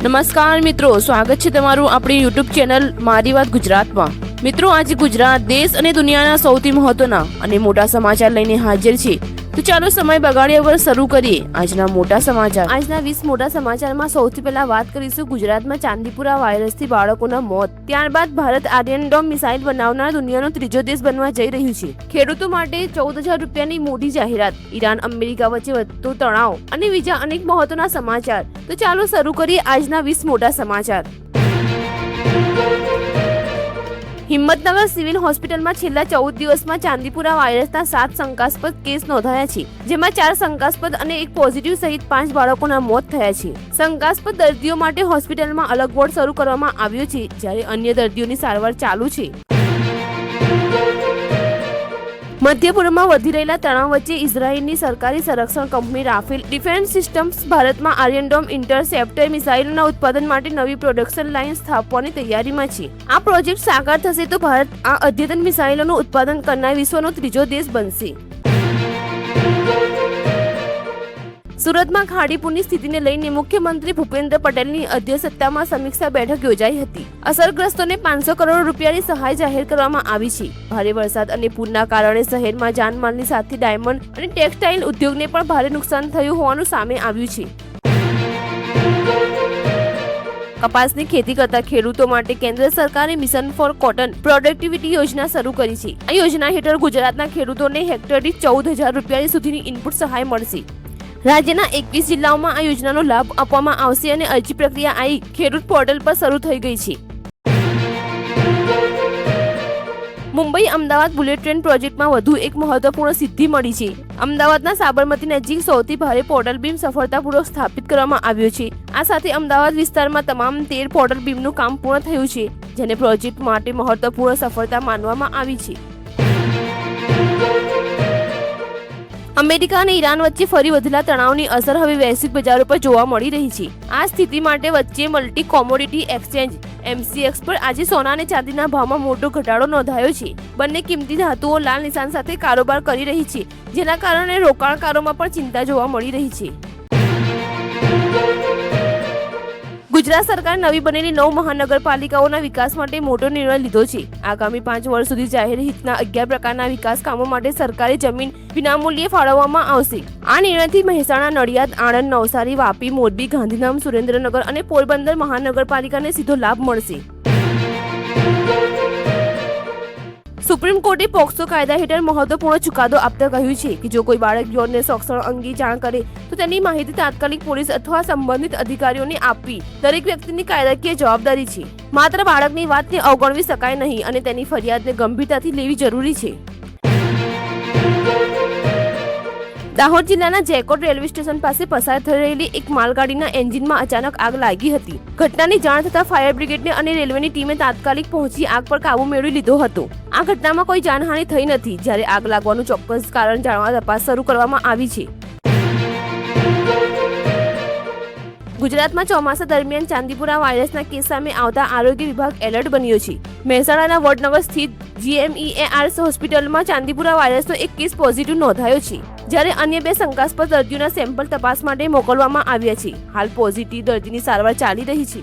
નમસ્કાર મિત્રો, સ્વાગત છે તમારું આપણી યુટ્યુબ ચેનલ મારી વાત ગુજરાતમાં। મિત્રો, આજે ગુજરાત દેશ અને દુનિયાના સૌથી મહત્વના અને મોટા સમાચાર લઈને હાજર છે। તો ચાલો સમય બગાડ્યા વગર શરૂ કરીએ આજના મોટા સમાચાર। આજના 20 મોટા સમાચારમાં સૌથી પહેલા વાત કરીશું ગુજરાતમાં ચાંદીપુરા વાયરસથી બાળકોના મોત। ત્યારબાદ ભારત આયર્ન ડોમ મિસાઇલ બનાવનાર દુનિયાનો ત્રીજો દેશ બનવા જઈ રહ્યું છે। ખેડૂતો માટે 14,000 રૂપિયાની મોટી જાહેરાત। ઈરાન અમેરિકા વચ્ચે વધતો તણાવ અને બીજા અનેક મહત્વના સમાચાર। તો ચાલો શરૂ કરીએ આજના 20 મોટા સમાચાર। હિંમતનગર સિવિલ હોસ્પિટલમાં છેલ્લા 14 દિવસમાં ચાંદીપુરા વાયરસના 7 શંકાસ્પદ કેસ નોંધાયા છે, જેમાં 4 શંકાસ્પદ અને 1 પોઝિટિવ સહિત 5 બાળકોના મોત થયા છે। શંકાસ્પદ દર્દીઓ માટે હોસ્પિટલમાં અલગ વોર્ડ શરૂ કરવામાં આવ્યો છે, જ્યારે અન્ય દર્દીઓની સારવાર ચાલુ છે। મધ્ય પૂર્વમાં વધી રહેલા તણાવ વચ્ચે ઇઝરાયેલની સરકારી સંરક્ષણ કંપની રાફેલ ડિફેન્સ સિસ્ટમ્સ ભારતમાં આયર્ન ડોમ ઇન્ટરસેપ્ટર મિસાઇલોના ઉત્પાદન માટે નવી પ્રોડક્શન લાઇન સ્થાપવાની તૈયારીમાં છે। આ પ્રોજેક્ટ સાકાર થશે તો ભારત આ અદ્યતન મિસાઇલોનું ઉત્પાદન કરનાર વિશ્વનો ત્રીજો દેશ બનશે। સુરતમાં ખાડીપુરની સ્થિતિને લઈને મુખ્યમંત્રી ભૂપેન્દ્ર પટેલની અધ્યક્ષતામાં સમીક્ષા બેઠક યોજાઈ હતી। અસરગ્રસ્તોને 500 કરોડ રૂપિયાની સહાય જાહેર કરવામાં આવી છે। ભારે વરસાદ અને પૂરના કારણે શહેરમાં જાનમાલની સાથે ડાયમંડ અને ટેક્સટાઇલ ઉદ્યોગને પણ ભારે નુકસાન થયું હોવાનું સામે આવ્યું છે। કપાસની ખેતી કરતા ખેડૂતો માટે કેન્દ્ર સરકારે મિશન ફોર કોટન પ્રોડક્ટિવિટી યોજના શરૂ કરી છે। આ યોજના હેઠળ ગુજરાતના ખેડૂતોને હેક્ટર દીઠ 14,000 રૂપિયા સુધીની ઇનપુટ સહાય મળશે। રાજ્યના 21 જિલ્લાઓમાં આ યોજનાનો લાભ આપવામાં આવશે અને અરજી પ્રક્રિયા આઈ ખેડૂત પોર્ટલ પર શરૂ થઈ ગઈ છે। મુંબઈ અમદાવાદ બુલેટ ટ્રેન પ્રોજેક્ટમાં વધુ એક મહત્વપૂર્ણ સિદ્ધિ મળી છે। અમદાવાદના સાબરમતી નજીક સૌથી ભારે પોર્ટલ બીમ સફળતાપૂર્વક સ્થાપિત કરવામાં આવ્યો છે। આ સાથે અમદાવાદ વિસ્તારમાં તમામ 13 પોર્ટલ બીમનું કામ પૂર્ણ થયું છે, જેને પ્રોજેક્ટ માટે મહત્વપૂર્ણ સફળતા માનવામાં આવી છે। અમેરિકા અને ઈરાન વચ્ચે ફરી વધેલા તણાવની અસર હવે વૈશ્વિક બજારો પર જોવા મળી રહી છે। આ સ્થિતિ માટે વચ્ચે મલ્ટી કોમોડિટી એક્સચેન્જ MCX પર આજે સોના અને ચાંદીના ભાવમાં મોટો ઘટાડો નોંધાયો છે। બંને કિંમતી ધાતુઓ લાલ નિશાન સાથે કારોબાર કરી રહી છે, જેના કારણે રોકાણકારોમાં પણ ચિંતા જોવા મળી રહી છે। ગુજરાત સરકારે નવી બનેલી 9 મહાનગરપાલિકાઓના વિકાસ માટે મોટો નિર્ણય લીધો છે। આગામી 5 વર્ષ સુધી જાહેર હિતના 11 પ્રકારના વિકાસ કામો માટે સરકારી જમીન વિનામૂલ્યે ફાળવવામાં આવશે। આ નિર્ણયથી મહેસાણા, નડિયાદ, આણંદ, નવસારી, વાપી, મોરબી, ગાંધીધામ, સુરેન્દ્રનગર અને પોરબંદર મહાનગરપાલિકાને સીધો લાભ મળશે। સુપ્રીમ કોર્ટે પોક્સો કાયદા હેઠળ મહત્વપૂર્ણ ચુકાદો આપતા કહ્યું છે કે જો કોઈ બાળક યૌન શોષણ અંગે જાણ કરે તો તેની માહિતી તાત્કાલિક પોલીસ અથવા સંબંધિત અધિકારીઓને આપવી દરેક વ્યક્તિની કાયદાકીય જવાબદારી છે। માત્ર બાળકની વાતને અવગણવી શકાય નહીં અને તેની ફરિયાદને ગંભીરતાથી લેવી જરૂરી છે। દાહોદ જિલ્લાના જેકોટ રેલવે સ્ટેશન પાસે પસાર થઈ રહેલી એક માલગાડીના એન્જિનમાં અચાનક આગ લાગી હતી। ઘટનાની જાણ થતાં ફાયર બ્રિગેડને અને રેલવેની ટીમે તાત્કાલિક પહોંચી આગ પર કાબુ મેળવી લીધો હતો। આ ઘટનામાં કોઈ જાનહાનિ થઈ નથી, જ્યારે આગ લાગવાનું ચોક્કસ કારણ જાણવા તપાસ શરૂ કરવામાં આવી છે। ગુજરાતમાં ચોમાસા દરમિયાન ચાંદીપુરા વાયરસના કેસ સામે આવતા આરોગ્ય વિભાગ એલર્ટ બન્યો છે। મહેસાણાના વડનગર સ્થિત GMEARS હોસ્પિટલમાં ચાંદીપુરા વાયરસનો એક કેસ પોઝિટિવ નોંધાયો છે, જ્યારે અન્ય 2 શંકાસ્પદ દર્દીઓના સેમ્પલ તપાસ માટે મોકલવામાં આવ્યા છે। હાલ પોઝિટિવ દર્દીની સારવાર ચાલી રહી છે।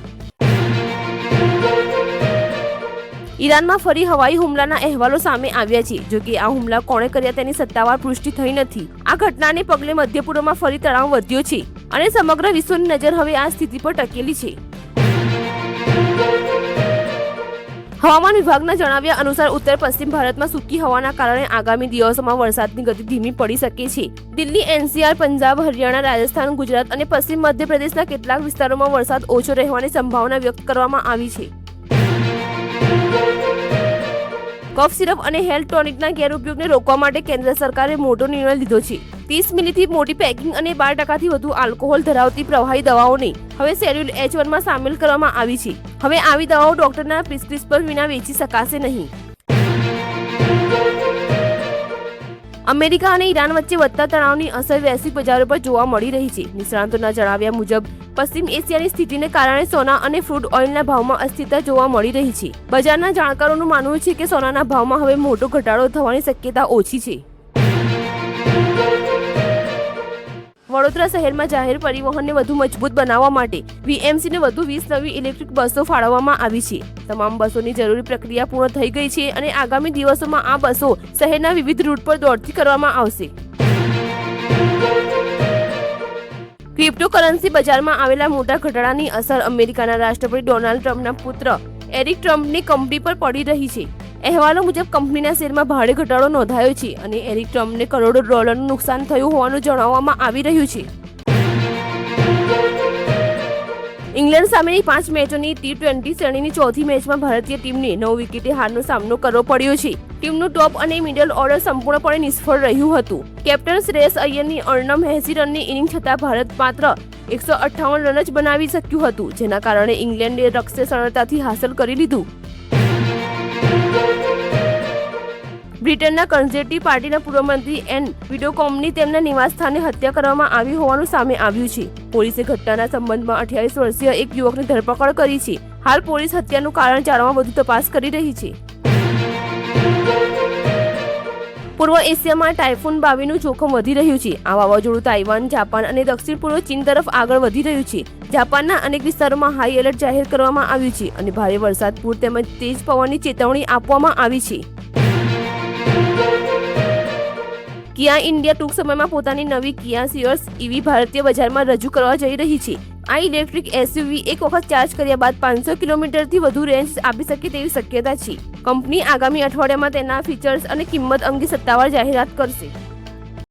ઈરાનમાં ફરી હવાઈ હુમલાના અહેવાલો સામે આવ્યા છે, જો કે આ હુમલા કોણે કર્યા તેની સત્તાવાર પુષ્ટિ થઈ નથી। આ ઘટનાને પગલે મધ્ય પૂર્વમાં ફરી તણાવ વધ્યો છે અને સમગ્ર વિશ્વની નજર હવે આ સ્થિતિ પર ટકેલી છે। હવામાન વિભાગના જણાવ્યા અનુસાર ઉત્તર પશ્ચિમ ભારતમાં સૂકી હવાના કારણે આગામી દિવસોમાં વરસાદની ગતિ ધીમી પડી શકે છે। દિલ્હી, NCR, પંજાબ, હરિયાણા, રાજસ્થાન, ગુજરાત અને પશ્ચિમ મધ્યપ્રદેશના કેટલાક વિસ્તારોમાં વરસાદ ઓછો રહેવાની સંભાવના વ્યક્ત કરવામાં આવી છે। કફ સિરપ અને હેલ્થ ટોનિકના ગેરઉપયોગને રોકવા માટે કેન્દ્ર સરકારે મોટો નિર્ણય લીધો છે। 30 મિલીથી મોટી પેકિંગ અને 12% વધુ આલ્કોહોલ ધરાવતી પ્રવાહી દવાઓને હવે શેડ્યુલ H1માં સામેલ કરવામાં આવી છે। હવે આવી દવાઓ ડોક્ટરના પ્રિસ્ક્રિપ્શન વિના વેચી શકાશે નહીં। અમેરિકા અને ઈરાન વચ્ચે વધતા તણાવની અસર વૈશ્વિક બજારો પર જોવા મળી રહી છે। નિષ્ણાતોના જણાવ્યા મુજબ પશ્ચિમ એશિયાની સ્થિતિને કારણે સોના અને ક્રૂડ ઓઇલના ભાવમાં અસ્થિરતા જોવા મળી રહી છે। બજારના જાણકારોનું માનવું છે કે સોનાના ભાવમાં હવે મોટો ઘટાડો થવાની શક્યતા ઓછી છે। વડોદરા શહેરમાં જાહેર પરિવહનને વધુ મજબૂત બનાવવા માટે વીએમસીને વધુ 20 નવી ઇલેક્ટ્રિક બસો ફાળવવામાં આવી છે. તમામ બસોની જરૂરી પ્રક્રિયા પૂર્ણ થઈ ગઈ છે અને આગામી દિવસોમાં આ બસો શહેરના વિવિધ રૂટ પર દોડતી કરવામાં આવશે. ક્રિપ્ટોકરન્સી બજારમાં આવેલા મોટા ઘટાડાની અસર અમેરિકાના રાષ્ટ્રપતિ ડોનાલ્ડ ટ્રમ્પના પુત્ર એરિક ટ્રમ્પની કંપની પર પડી રહી છે. અહેવાલો મુજબ કંપનીના શેરમાં ભારે ઘટાડો નોંધાયો છે અને એરિક ટ્રમ્પને કરોડો ડોલરનું નુકસાન થયું હોવાનું જણાવવામાં આવી રહ્યું છે. ઇંગ્લેન્ડ સામેની 5 મેચોની T20 શ્રેણીની ચોથી મેચમાં ભારતીય ટીમને 9 વિકેટે હારનો સામનો કરવો પડ્યો છે. ટીમનું ટોપ અને મિડલ ઓર્ડર સંપૂર્ણપણે નિષ્ફળ રહ્યું હતું. કેપ્ટન શ્રેયસ અય્યરની 89 રનની ઇનિંગ છતાં ભારત માત્ર 158 રન જ બનાવી શક્યું હતું, જેના કારણે ઇંગ્લેન્ડે લક્ષ્ય સરળતાથી હાંસલ કરી લીધું. બ્રિટનના કન્ઝર્વેટિવ પાર્ટીના પૂર્વ મંત્રી એન વિડોકોમની તેમના નિવાસસ્થાને હત્યા કરવામાં આવી હોવાનું સામે આવ્યું છે. પોલીસે ઘટનાના સંબંધમાં 28 વર્ષીય એક યુવકની ધરપકડ કરી છે. હાલ પોલીસ હત્યાનું કારણ જાણવા વધુ તપાસ કરી રહી છે. પૂર્વ એશિયામાં ટાઇફૂન બાવીનું જોખમ વધી રહ્યું છે. આ વાવાઝોડું તાઇવાન, જાપાન અને દક્ષિણ પૂર્વ ચીન તરફ આગળ વધી રહ્યું છે. જાપાનના અનેક વિસ્તારોમાં હાઈ એલર્ટ જાહેર કરવામાં આવ્યું છે અને ભારે વરસાદ, પૂર તેમજ તેજ પવનની ચેતવણી આપવામાં આવી છે. કિયા ઇન્ડિયા ટૂંક સમયમાં પોતાની નવી કિયા સિયર્સ EV ભારતીય બજારમાં રજૂ કરવા જઈ રહી છે. આ ઇલેક્ટ્રિક SUV એક વખત ચાર્જ કર્યા બાદ 500 કિલોમીટરથી વધુ રેન્જ આપી શકે તેવી શક્યતા છે. કંપની આગામી અઠવાડિયામાં તેના ફીચર્સ અને કિંમત અંગે સત્તાવાર જાહેરાત કરશે.